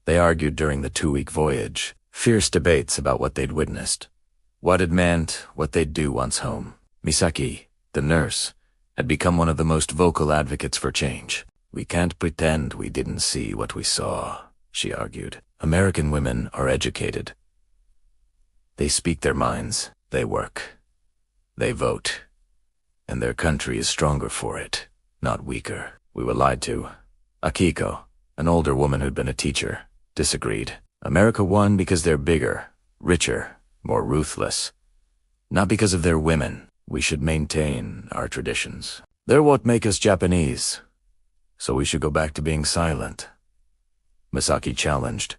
They argued during the 2-week voyage, fierce debates about what they'd witnessed, what it meant, what they'd do once home. Misaki, the nurse, had become one of the most vocal advocates for change. "We can't pretend we didn't see what we saw," she argued. "American women are educated. They speak their minds, they work, they vote, and their country is stronger for it, not weaker." We were lied to. Akiko, an older woman who'd been a teacher, disagreed. "America won because they're bigger, richer, more ruthless. Not because of their women. We should maintain our traditions. They're what make us Japanese, so we should go back to being silent." Misaki challenged.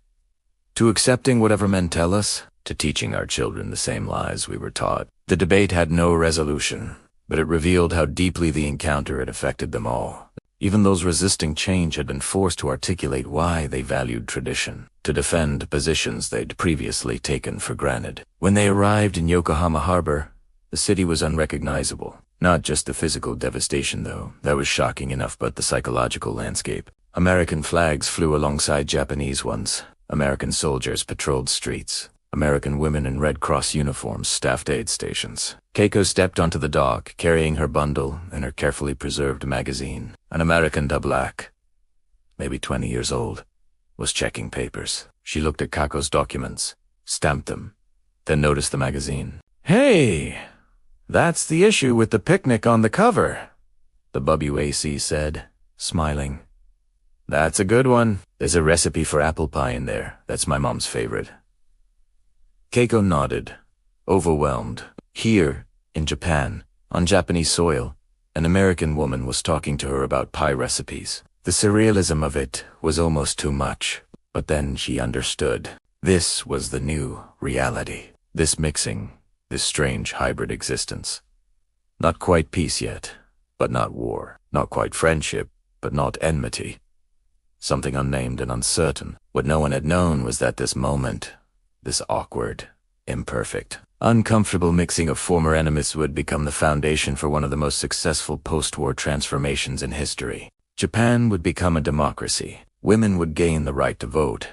"To accepting whatever men tell us, to teaching our children the same lies we were taught." The debate had no resolution, but it revealed how deeply the encounter had affected them all. Even those resisting change had been forced to articulate why they valued tradition, to defend positions they'd previously taken for granted. When they arrived in Yokohama Harbor, the city was unrecognizable. Not just the physical devastation, though. That was shocking enough, but the psychological landscape. American flags flew alongside Japanese ones. American soldiers patrolled streets. American women in Red Cross uniforms staffed aid stations. Keiko stepped onto the dock, carrying her bundle and her carefully preserved magazine. An American double-ack, maybe 20 years old, was checking papers. She looked at Kako's documents, stamped them, then noticed the magazine. "Hey, that's the issue with the picnic on the cover," the WAC said, smiling. "That's a good one. There's a recipe for apple pie in there. That's my mom's favorite." Keiko nodded, overwhelmed. Here, in Japan, on Japanese soil, an American woman was talking to her about pie recipes. The surrealism of it was almost too much, but then she understood. This was the new reality. This mixing, this strange hybrid existence. Not quite peace yet, but not war. Not quite friendship, but not enmity. Something unnamed and uncertain. What no one had known was that this moment, this awkward, imperfect, uncomfortable mixing of former enemies would become the foundation for one of the most successful post-war transformations in history. Japan would become a democracy. Women would gain the right to vote.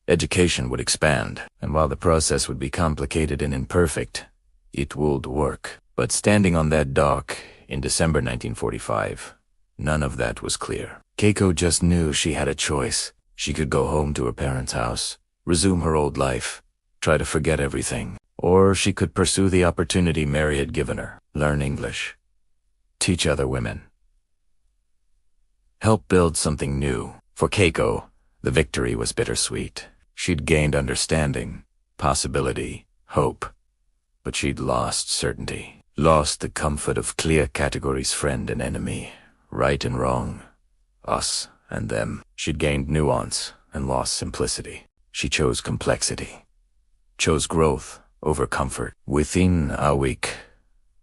Education would expand, and while the process would be complicated and imperfect, it would work. But standing on that dock in December 1945, none of that was clear. Keiko just knew she had a choice. She could go home to her parents' house, resume her old life, try to forget everything. Or she could pursue the opportunity Mary had given her, learn English, teach other women, help build something new. For Keiko, the victory was bittersweet. She'd gained understanding, possibility, hope, but she'd lost certainty, lost the comfort of clear categories: friend and enemy, right and wrong, us and them. She'd gained nuance and lost simplicity. She chose complexity, chose growth over comfort. Within a week,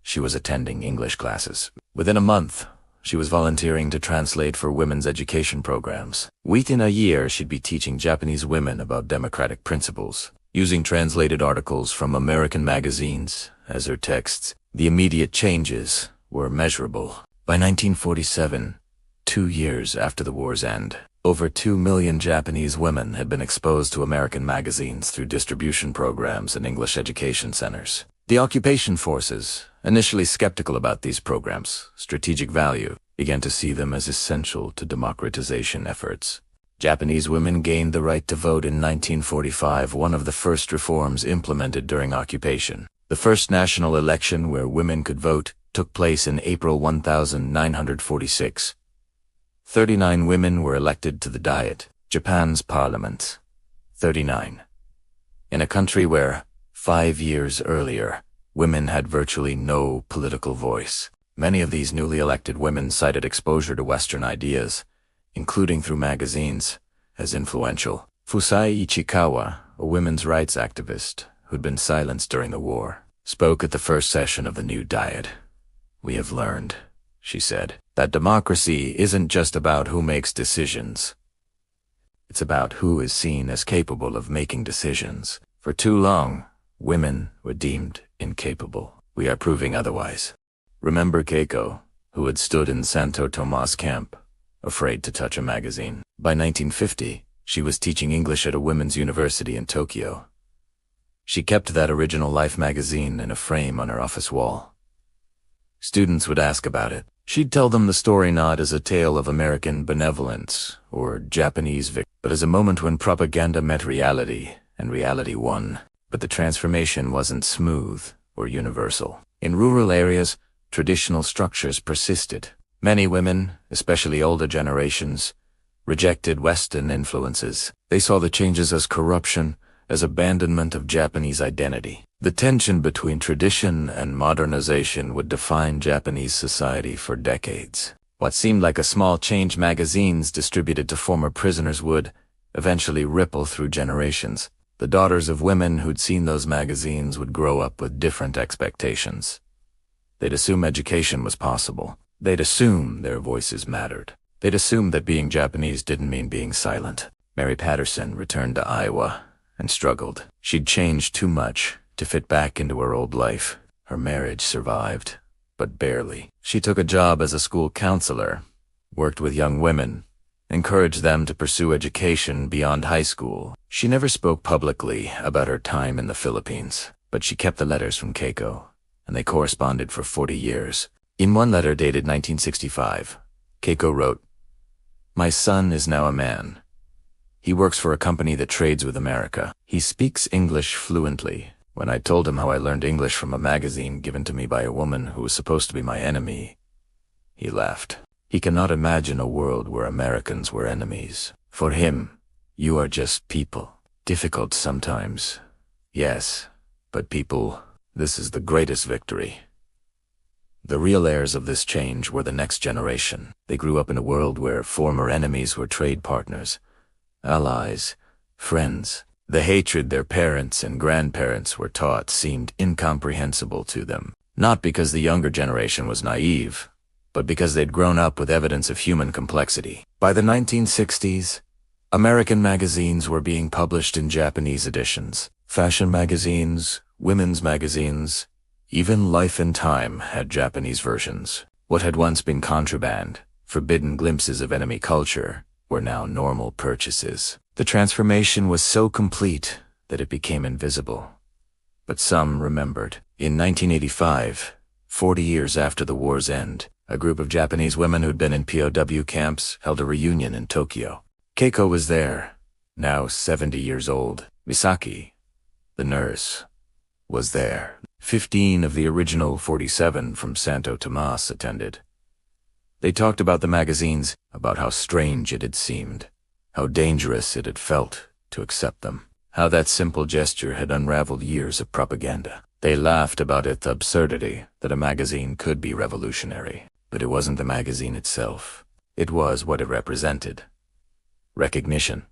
she was attending English classes. Within a month, she was volunteering to translate for women's education programs. Within a year, she'd be teaching Japanese women about democratic principles, using translated articles from American magazines as her texts. The immediate changes were measurable. By 1947, 2 years after the war's end, over 2 million Japanese women had been exposed to American magazines through distribution programs and English education centers. The occupation forces, initially skeptical about these programs' strategic value, began to see them as essential to democratization efforts. Japanese women gained the right to vote in 1945, one of the first reforms implemented during occupation. The first national election where women could vote took place in April 1946. 39 women were elected to the Diet, Japan's parliament. 39. In a country where, 5 years earlier, women had virtually no political voice. Many of these newly elected women cited exposure to Western ideas, including through magazines, as influential. Fusai Ichikawa, a women's rights activist who'd been silenced during the war, spoke at the first session of the new Diet. "We have learned," she said, "that democracy isn't just about who makes decisions. It's about who is seen as capable of making decisions. For too long, women were deemed incapable. We are proving otherwise. Remember, Keiko, who had stood in Santo Tomas camp, afraid to touch a magazine. By 1950, she was teaching English at a women's university in Tokyo. She kept that original Life magazine in a frame on her office wall. Students would ask about it. She'd tell them the story not as a tale of American benevolence or Japanese victory, but as a moment when propaganda met reality, and reality won. But the transformation wasn't smooth or universal. In rural areas, traditional structures persisted. Many women, especially older generations, rejected Western influences. They saw the changes as corruption, as abandonment of Japanese identity. The tension between tradition and modernization would define Japanese society for decades. What seemed like a small change magazines distributed to former prisoners would eventually ripple through generations. The daughters of women who'd seen those magazines would grow up with different expectations. They'd assume education was possible. They'd assume their voices mattered. They'd assume that being Japanese didn't mean being silent. Mary Patterson returned to Iowa and struggled. She'd changed too much to fit back into her old life. Her marriage survived, but barely. She took a job as a school counselor, worked with young women, encouraged them to pursue education beyond high school. She never spoke publicly about her time in the Philippines, but she kept the letters from Keiko, and they corresponded for 40 years. In one letter dated 1965, Keiko wrote, "My son is now a man. He works for a company that trades with America. He speaks English fluently. When I told him how I learned English from a magazine given to me by a woman who was supposed to be my enemy, he laughed. He cannot imagine a world where Americans were enemies. For him, you are just people. Difficult sometimes. Yes, but people, this is the greatest victory." The real heirs of this change were the next generation. They grew up in a world where former enemies were trade partners, allies, friends. The hatred their parents and grandparents were taught seemed incomprehensible to them, not because the younger generation was naive, but because they'd grown up with evidence of human complexity. By the 1960s, American magazines were being published in Japanese editions. Fashion magazines, women's magazines, even Life and Time had Japanese versions. What had once been contraband, forbidden glimpses of enemy culture, were now normal purchases. The transformation was so complete that it became invisible. But some remembered. In 1985, 40 years after the war's end, a group of Japanese women who'd been in POW camps held a reunion in Tokyo. Keiko was there, now 70 years old. Misaki, the nurse, was there. 15 of the original 47 from Santo Tomas attended. They talked about the magazines, about how strange it had seemed, how dangerous it had felt to accept them, how that simple gesture had unraveled years of propaganda. They laughed about its absurdity that a magazine could be revolutionary. But it wasn't the magazine itself. It was what it represented. Recognition.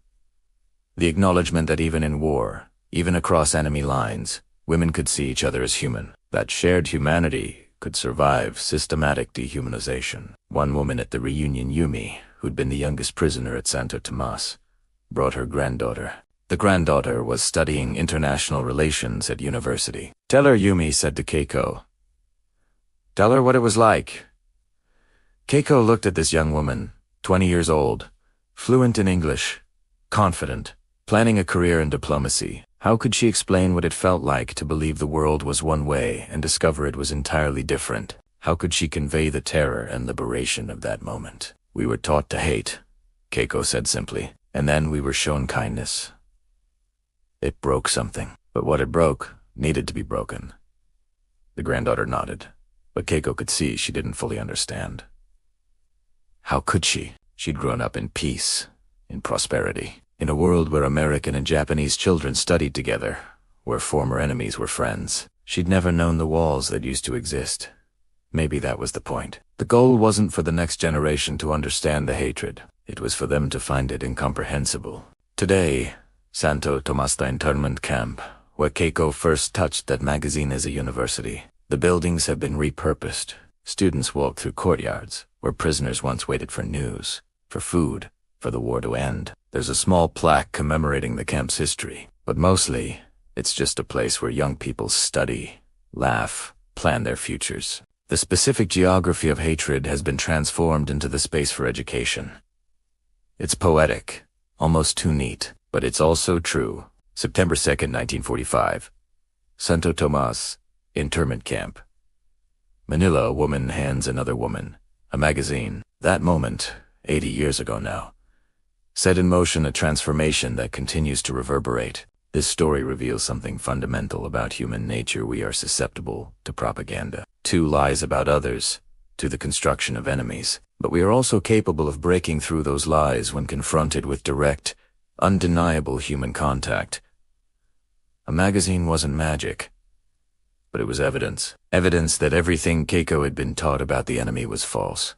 The acknowledgement that even in war, even across enemy lines, women could see each other as human. That shared humanity could survive systematic dehumanization. One woman at the reunion, Yumi, who'd been the youngest prisoner at Santo Tomas, brought her granddaughter. The granddaughter was studying international relations at university. "Tell her," Yumi said to Keiko. "Tell her what it was like." Keiko looked at this young woman, 20 years old, fluent in English, confident, planning a career in diplomacy. How could she explain what it felt like to believe the world was one way and discover it was entirely different? How could she convey the terror and liberation of that moment? "We were taught to hate," Keiko said simply, "and then we were shown kindness." It broke something, but what it broke needed to be broken. The granddaughter nodded, but Keiko could see she didn't fully understand. How could she? She'd grown up in peace, in prosperity, in a world where American and Japanese children studied together, where former enemies were friends. She'd never known the walls that used to exist. Maybe that was the point. The goal wasn't for the next generation to understand the hatred. It was for them to find it incomprehensible. Today, Santo Tomas internment camp, where Keiko first touched that magazine as a university. The buildings have been repurposed. Students walk through courtyards, where prisoners once waited for news, for food, for the war to end. There's a small plaque commemorating the camp's history, but mostly, it's just a place where young people study, laugh, plan their futures. The specific geography of hatred has been transformed into the space for education. It's poetic, almost too neat, but it's also true. September 2nd, 1945. Santo Tomas, internment camp. Manila, a woman hands another woman a magazine. That moment, 80 years ago now, set in motion a transformation that continues to reverberate. This story reveals something fundamental about human nature. We are susceptible to propaganda, to lies about others, to the construction of enemies. But we are also capable of breaking through those lies when confronted with direct, undeniable human contact. A magazine wasn't magic, but it was evidence. Evidence that everything Keiko had been taught about the enemy was false.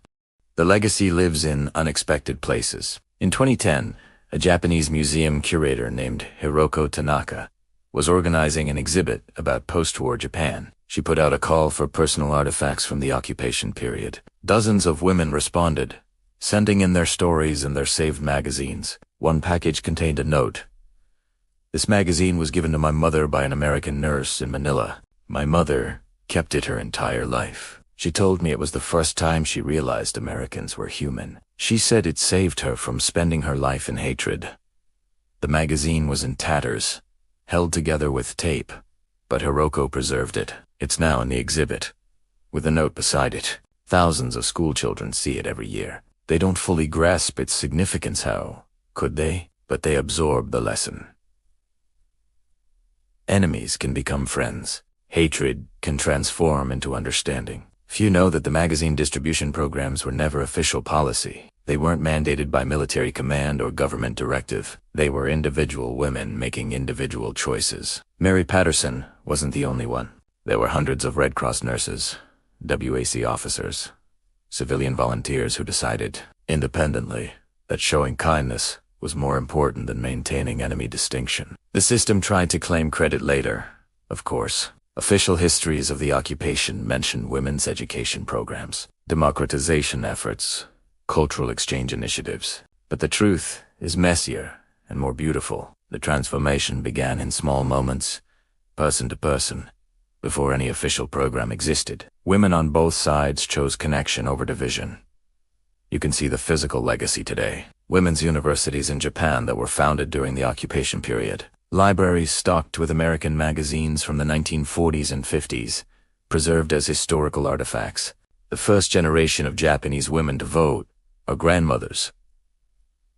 The legacy lives in unexpected places. In 2010, a Japanese museum curator named Hiroko Tanaka was organizing an exhibit about post-war Japan. She put out a call for personal artifacts from the occupation period. Dozens of women responded, sending in their stories and their saved magazines. One package contained a note. This magazine was given to my mother by an American nurse in Manila. My mother kept it her entire life. She told me it was the first time she realized Americans were human. She said it saved her from spending her life in hatred. The magazine was in tatters, held together with tape, but Hiroko preserved it. It's now in the exhibit, with a note beside it. Thousands of schoolchildren see it every year. They don't fully grasp its significance, how could they? But they absorb the lesson. Enemies can become friends. Hatred can transform into understanding. Few know that the magazine distribution programs were never official policy. They weren't mandated by military command or government directive. They were individual women making individual choices. Mary Patterson wasn't the only one. There were hundreds of Red Cross nurses, WAC officers, civilian volunteers who decided, independently, that showing kindness was more important than maintaining enemy distinction. The system tried to claim credit later, of course. Official histories of the occupation mention women's education programs, democratization efforts, cultural exchange initiatives. But the truth is messier and more beautiful. The transformation began in small moments, person to person, before any official program existed. Women on both sides chose connection over division. You can see the physical legacy today. Women's universities in Japan that were founded during the occupation period. Libraries stocked with American magazines from the 1940s and 50s, preserved as historical artifacts. The first generation of Japanese women to vote are grandmothers.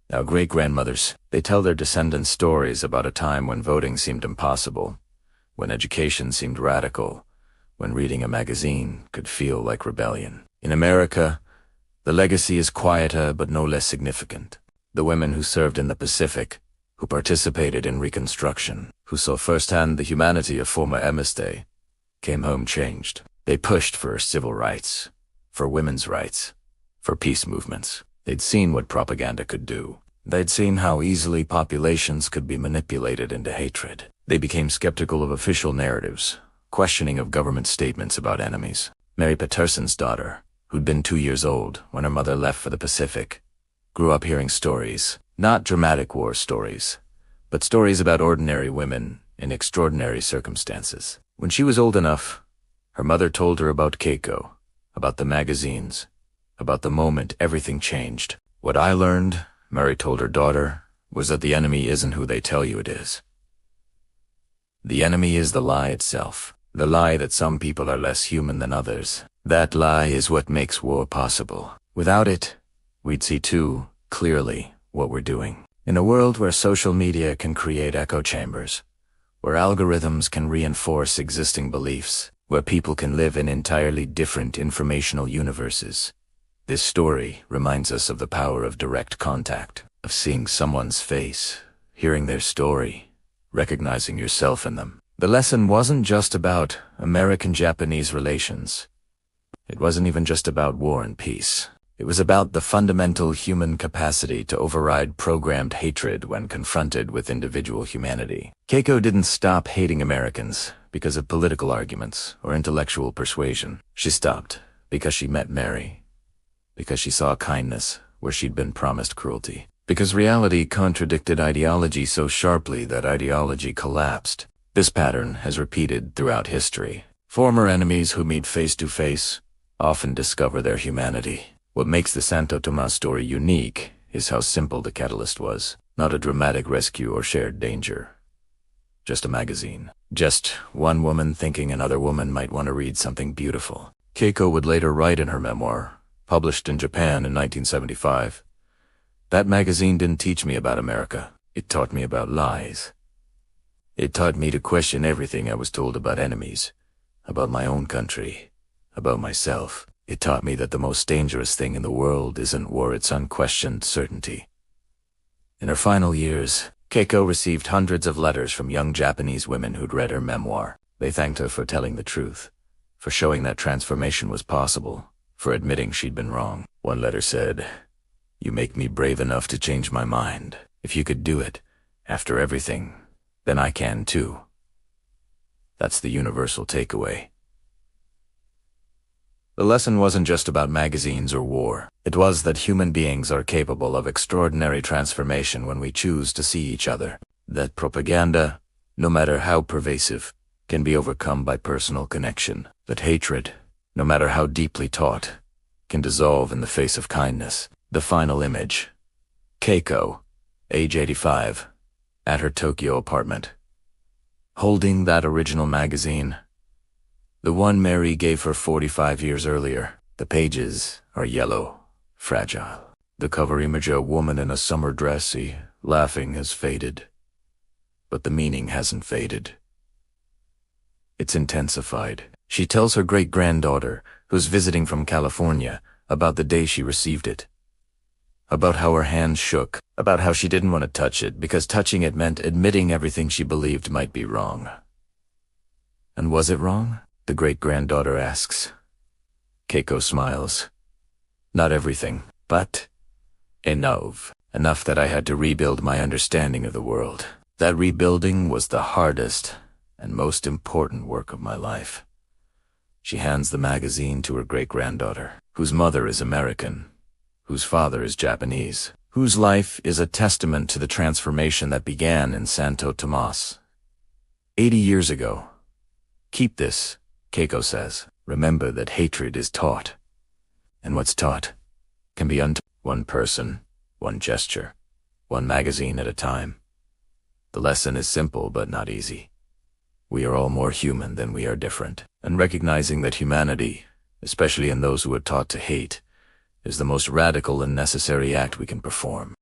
Our great-grandmothers, they tell their descendants stories about a time when voting seemed impossible, when education seemed radical, when reading a magazine could feel like rebellion. In America, the legacy is quieter but no less significant. The women who served in the Pacific, who participated in Reconstruction, who saw firsthand the humanity of former Amnesty, came home changed. They pushed for civil rights, for women's rights, for peace movements. They'd seen what propaganda could do. They'd seen how easily populations could be manipulated into hatred. They became skeptical of official narratives, questioning of government statements about enemies. Mary Patterson's daughter, who'd been 2 years old when her mother left for the Pacific, grew up hearing stories. Not dramatic war stories, but stories about ordinary women in extraordinary circumstances. When she was old enough, her mother told her about Keiko, about the magazines, about the moment everything changed. What I learned, Mary told her daughter, was that the enemy isn't who they tell you it is. The enemy is the lie itself, the lie that some people are less human than others. That lie is what makes war possible. Without it, we'd see too clearly what we're doing. In a world where social media can create echo chambers, where algorithms can reinforce existing beliefs, where people can live in entirely different informational universes, this story reminds us of the power of direct contact, of seeing someone's face, hearing their story, recognizing yourself in them. The lesson wasn't just about American-Japanese relations. It wasn't even just about war and peace. It was about the fundamental human capacity to override programmed hatred when confronted with individual humanity. Keiko didn't stop hating Americans because of political arguments or intellectual persuasion. She stopped because she met Mary, because she saw kindness where she'd been promised cruelty, because reality contradicted ideology so sharply that ideology collapsed. This pattern has repeated throughout history. Former enemies who meet face to face often discover their humanity. What makes the Santo Tomas story unique is how simple the catalyst was. Not a dramatic rescue or shared danger. Just a magazine. Just one woman thinking another woman might want to read something beautiful. Keiko would later write in her memoir, published in Japan in 1975, "That magazine didn't teach me about America. It taught me about lies. It taught me to question everything I was told about enemies, about my own country, about myself. It taught me that the most dangerous thing in the world isn't war, it's unquestioned certainty." In her final years, Keiko received hundreds of letters from young Japanese women who'd read her memoir. They thanked her for telling the truth, for showing that transformation was possible, for admitting she'd been wrong. One letter said, "You make me brave enough to change my mind. If you could do it, after everything, then I can too." That's the universal takeaway. The lesson wasn't just about magazines or war. It was that human beings are capable of extraordinary transformation when we choose to see each other. That propaganda, no matter how pervasive, can be overcome by personal connection. That hatred, no matter how deeply taught, can dissolve in the face of kindness. The final image. Keiko, age 85, at her Tokyo apartment, holding that original magazine, the one Mary gave her 45 years earlier. The pages are yellow, fragile. The cover image, a woman in a summer dress, laughing, has faded. But the meaning hasn't faded. It's intensified. She tells her great-granddaughter, who's visiting from California, about the day she received it. About how her hands shook, about how she didn't want to touch it because touching it meant admitting everything she believed might be wrong. And was it wrong? The great-granddaughter asks. Keiko smiles. Not everything, but enough. Enough that I had to rebuild my understanding of the world. That rebuilding was the hardest and most important work of my life. She hands the magazine to her great-granddaughter, whose mother is American, whose father is Japanese, whose life is a testament to the transformation that began in Santo Tomas 80 years ago. Keep this, Keiko says. Remember that hatred is taught, and what's taught can be untold. One person, one gesture, one magazine at a time. The lesson is simple but not easy. We are all more human than we are different, and recognizing that humanity, especially in those who are taught to hate, is the most radical and necessary act we can perform.